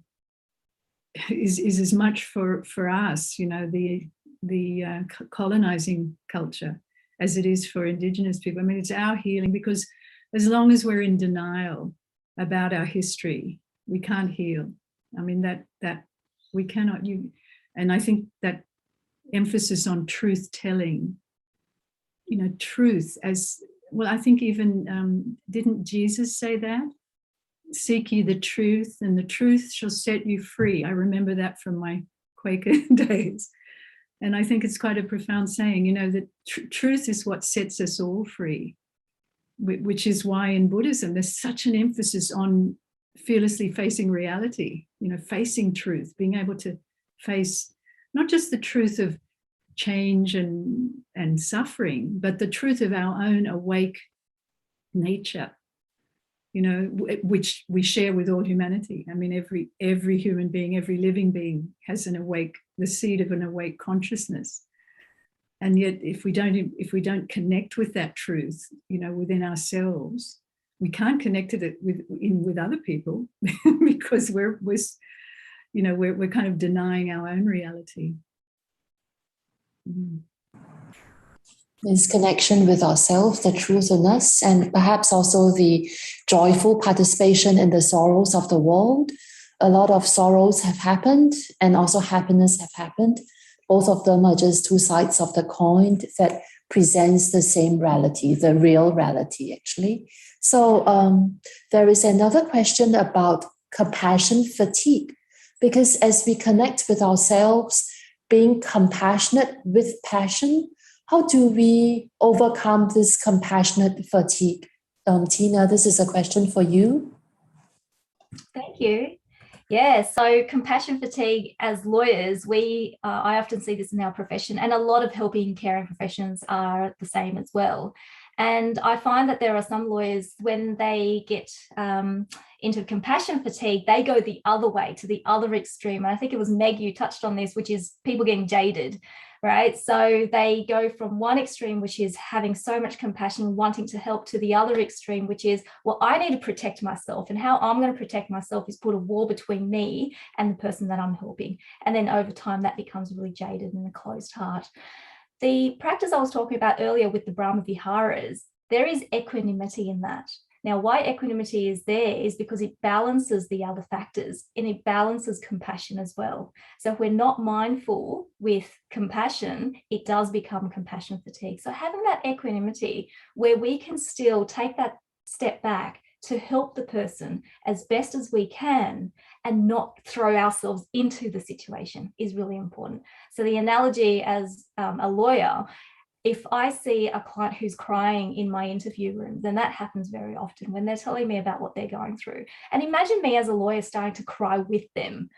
is as much for us, the colonizing culture, as it is for Indigenous people. I mean, it's our healing, because as long as we're in denial about our history, we can't heal. I mean, that we cannot. And I think that emphasis on truth telling, truth as well. I think even didn't Jesus say that? Seek ye the truth, and the truth shall set you free. I remember that from my Quaker days. And I think it's quite a profound saying, that truth is what sets us all free, which is why in Buddhism, there's such an emphasis on fearlessly facing reality, facing truth, being able to face not just the truth of change and suffering, but the truth of our own awake nature, which we share with all humanity. I mean, every human being, every living being has the seed of an awake consciousness. And yet, if we don't connect with that truth, within ourselves, we can't connect it with other people because we're kind of denying our own reality. This connection with ourselves, the truth in us, and perhaps also the joyful participation in the sorrows of the world. A lot of sorrows have happened and also happiness have happened. Both of them are just two sides of the coin that presents the same reality, the real reality, actually. So there is another question about compassion fatigue, because as we connect with ourselves, being compassionate with passion, how do we overcome this compassionate fatigue? Tina, this is a question for you. Thank you. Yeah, so compassion fatigue as lawyers, I often see this in our profession, and a lot of helping caring professions are the same as well. And I find that there are some lawyers, when they get into compassion fatigue, they go the other way, to the other extreme. And I think it was Meg, you touched on this, which is people getting jaded, right? So they go from one extreme, which is having so much compassion, wanting to help, to the other extreme, which is, well, I need to protect myself. And how I'm going to protect myself is put a wall between me and the person that I'm helping. And then over time, that becomes really jaded and a closed heart. The practice I was talking about earlier with the Brahma Viharas, there is equanimity in that. Now, why equanimity is there is because it balances the other factors, and it balances compassion as well. So if we're not mindful with compassion, it does become compassion fatigue. So having that equanimity where we can still take that step back to help the person as best as we can and not throw ourselves into the situation is really important. So the analogy as a lawyer, if I see a client who's crying in my interview room, then that happens very often when they're telling me about what they're going through. And imagine me as a lawyer starting to cry with them.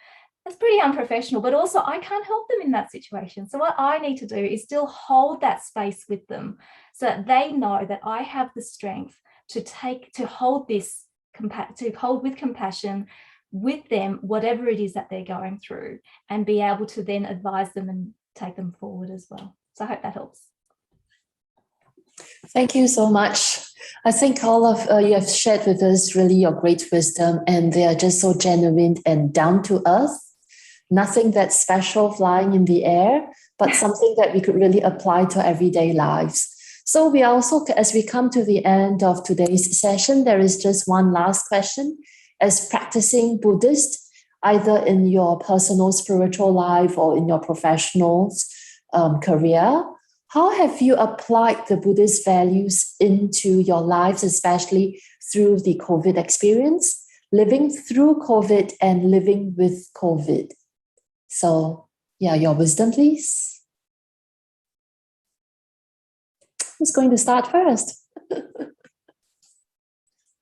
That's pretty unprofessional, but also I can't help them in that situation. So what I need to do is still hold that space with them so that they know that I have the strength to hold with compassion with them, whatever it is that they're going through, and be able to then advise them and take them forward as well. So I hope that helps. Thank you so much. I think all of you have shared with us really your great wisdom, and they are just so genuine and down to earth. Nothing that's special flying in the air, but something that we could really apply to everyday lives. So we also, as we come to the end of today's session, there is just one last question. As practicing Buddhist, either in your personal spiritual life or in your professional career, how have you applied the Buddhist values into your lives, especially through the COVID experience, living through COVID and living with COVID? So, yeah, your wisdom, please. Who's going to start first?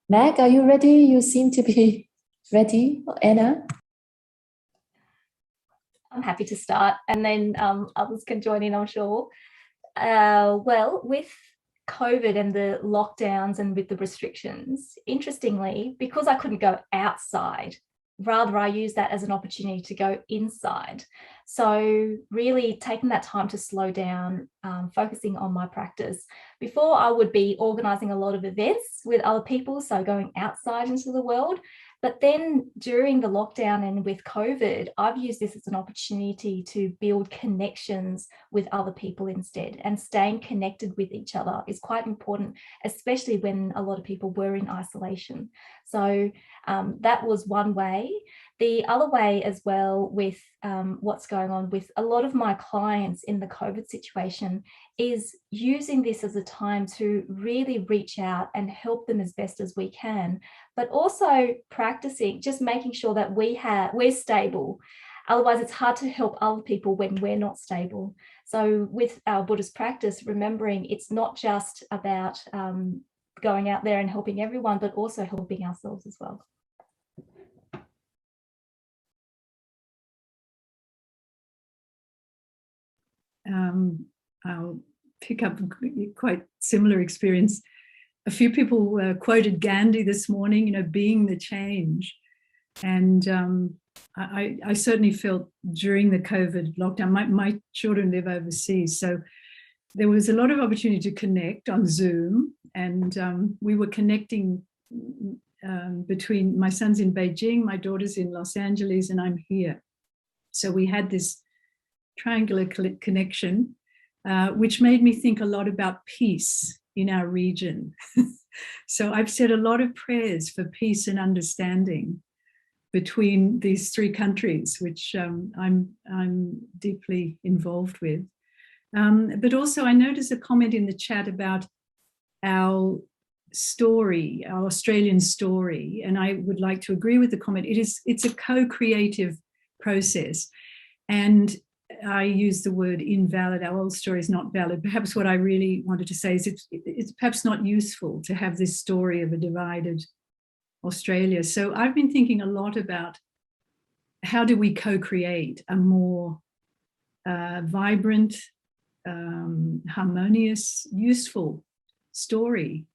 Meg, are you ready? You seem to be ready. Anna? I'm happy to start, and then others can join in, I'm sure. Well, with COVID and the lockdowns and with the restrictions, interestingly, because I couldn't go outside, rather I used that as an opportunity to go inside. So really taking that time to slow down, focusing on my practice. Before, I would be organising a lot of events with other people, so going outside into the world. But then during the lockdown and with COVID, I've used this as an opportunity to build connections with other people instead, and staying connected with each other is quite important, especially when a lot of people were in isolation. So that was one way. The other way as well with what's going on with a lot of my clients in the COVID situation is using this as a time to really reach out and help them as best as we can, but also practicing, just making sure that we're stable. Otherwise, it's hard to help other people when we're not stable. So with our Buddhist practice, remembering it's not just about going out there and helping everyone, but also helping ourselves as well. I'll pick up a quite similar experience. A few people quoted Gandhi this morning, being the change. And I certainly felt during the COVID lockdown, my children live overseas, so there was a lot of opportunity to connect on Zoom, and we were connecting between my son's in Beijing, my daughter's in Los Angeles, and I'm here. So we had this triangular connection, which made me think a lot about peace in our region. So I've said a lot of prayers for peace and understanding between these three countries, which I'm deeply involved with. But also I noticed a comment in the chat about our story, our Australian story, and I would like to agree with the comment. It's a co-creative process, and I use the word invalid. Our old story is not valid. Perhaps what I really wanted to say is it's perhaps not useful to have this story of a divided Australia. So I've been thinking a lot about how do we co-create a more vibrant, harmonious, useful story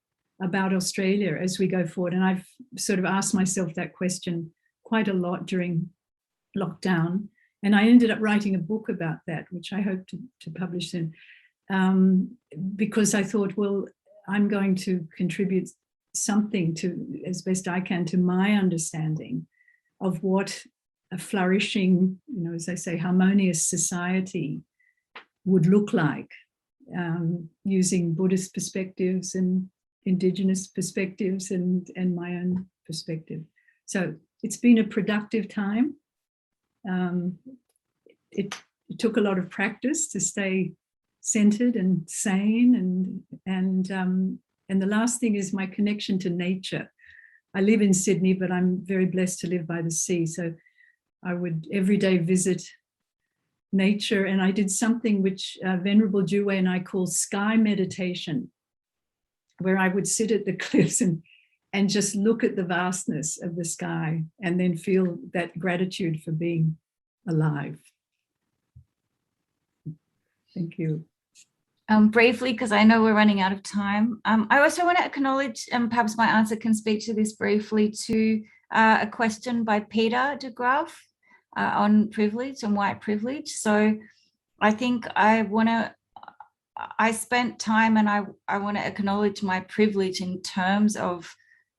about Australia as we go forward. And I've sort of asked myself that question quite a lot during lockdown. And I ended up writing a book about that, which I hope to publish soon, because I thought, well, I'm going to contribute something to, as best I can, to my understanding of what a flourishing, as I say, harmonious society would look like, using Buddhist perspectives and Indigenous perspectives and my own perspective. So it's been a productive time. It took a lot of practice to stay centered and sane, and the last thing is my connection to nature. I live in Sydney, but I'm very blessed to live by the sea. So I would every day visit nature, and I did something which Venerable Juefang and I call sky meditation, where I would sit at the cliffs and just look at the vastness of the sky and then feel that gratitude for being alive. Thank you. Briefly, because I know we're running out of time, I also want to acknowledge, and perhaps my answer can speak to this briefly, to a question by Peter de Graaf on privilege and white privilege. So I think I spent time, and I want to acknowledge my privilege in terms of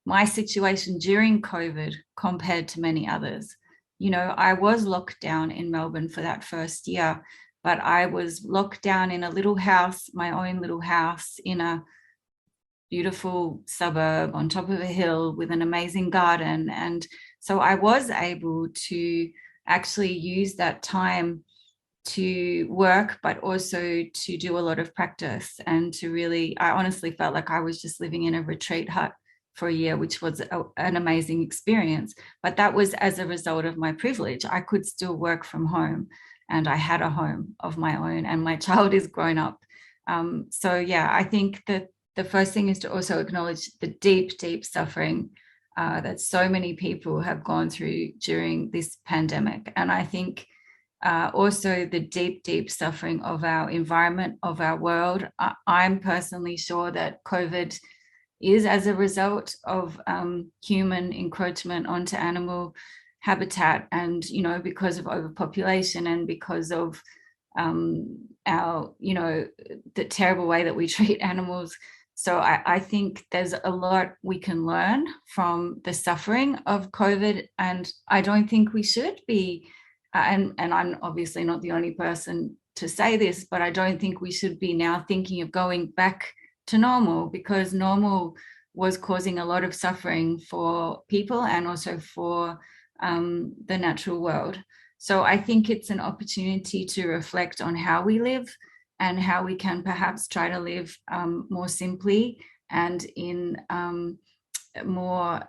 my situation during COVID compared to many others. I was locked down in Melbourne for that first year, but I was locked down in a little house, my own little house in a beautiful suburb on top of a hill with an amazing garden. And so I was able to actually use that time to work, but also to do a lot of practice and to really, I honestly felt like I was just living in a retreat hut for a year, which was an amazing experience. But that was as a result of my privilege. I could still work from home, and I had a home of my own, and my child is grown up. So yeah, I think that the first thing is to also acknowledge the deep, deep suffering that so many people have gone through during this pandemic. And I think also the deep, deep suffering of our environment, of our world. I'm personally sure that COVID is as a result of human encroachment onto animal habitat, and because of overpopulation and because of our the terrible way that we treat animals. So I think there's a lot we can learn from the suffering of COVID, and I don't think we should be and I'm obviously not the only person to say this, but I don't think we should be now thinking of going back to normal, because normal was causing a lot of suffering for people and also for the natural world. So I think it's an opportunity to reflect on how we live and how we can perhaps try to live more simply and in more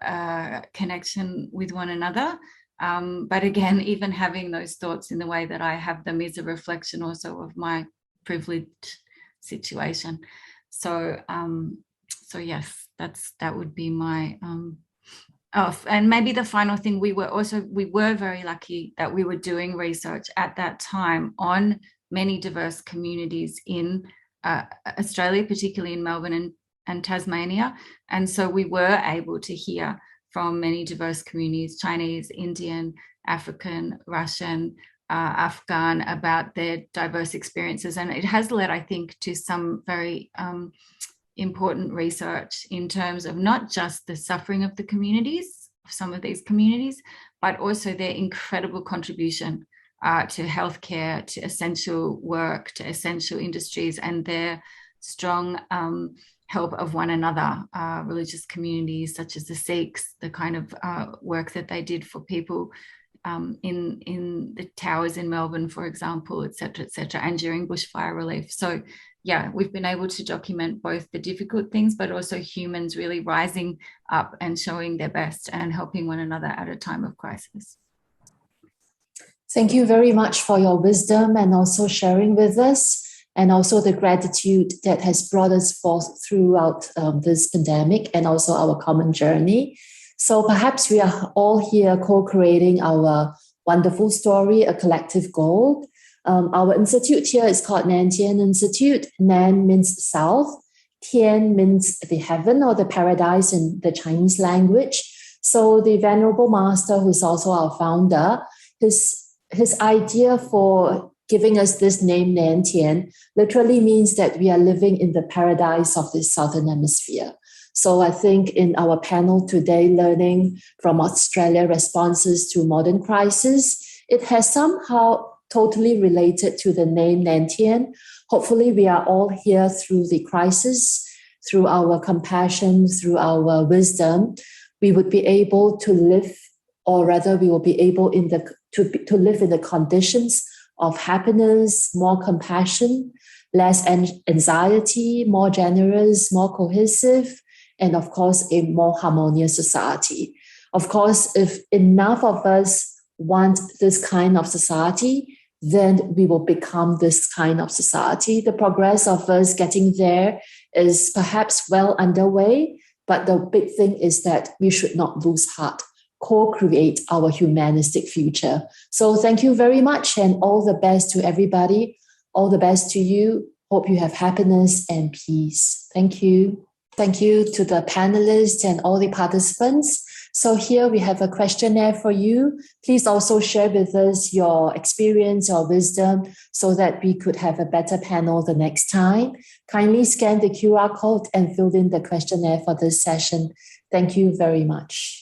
connection with one another. But again, even having those thoughts in the way that I have them is a reflection also of my privileged situation. So yes, that would be my and maybe the final thing, we were very lucky that we were doing research at that time on many diverse communities in Australia, particularly in Melbourne and Tasmania. And so we were able to hear from many diverse communities, Chinese, Indian, African, Russian, Afghan, about their diverse experiences. And it has led, I think, to some very important research in terms of not just the suffering of the communities, some of these communities, but also their incredible contribution to healthcare, to essential work, to essential industries, and their strong help of one another, religious communities such as the Sikhs, the kind of work that they did for people in the towers in Melbourne, for example, et cetera, and during bushfire relief. So yeah, we've been able to document both the difficult things, but also humans really rising up and showing their best and helping one another at a time of crisis. Thank you very much for your wisdom and also sharing with us, and also the gratitude that has brought us forth throughout this pandemic and also our common journey. So perhaps we are all here co-creating our wonderful story, a collective goal. Our institute here is called Nantian Institute. Nan means south. Tian means the heaven or the paradise in the Chinese language. So the Venerable Master, who's also our founder, his idea for giving us this name Nantian literally means that we are living in the paradise of the Southern Hemisphere. So I think in our panel today, learning from Australia responses to modern crisis, it has somehow totally related to the name Nantian. Hopefully we are all here through the crisis, through our compassion, through our wisdom, we would be able to live, or rather we will be able to live in the conditions of happiness, more compassion, less anxiety, more generous, more cohesive, and of course, a more harmonious society. Of course, if enough of us want this kind of society, then we will become this kind of society. The progress of us getting there is perhaps well underway, but the big thing is that we should not lose heart, co-create our humanistic future. So thank you very much, and all the best to everybody. All the best to you. Hope you have happiness and peace. Thank you. Thank you to the panelists and all the participants. So here we have a questionnaire for you. Please also share with us your experience or wisdom so that we could have a better panel the next time. Kindly scan the QR code and fill in the questionnaire for this session. Thank you very much.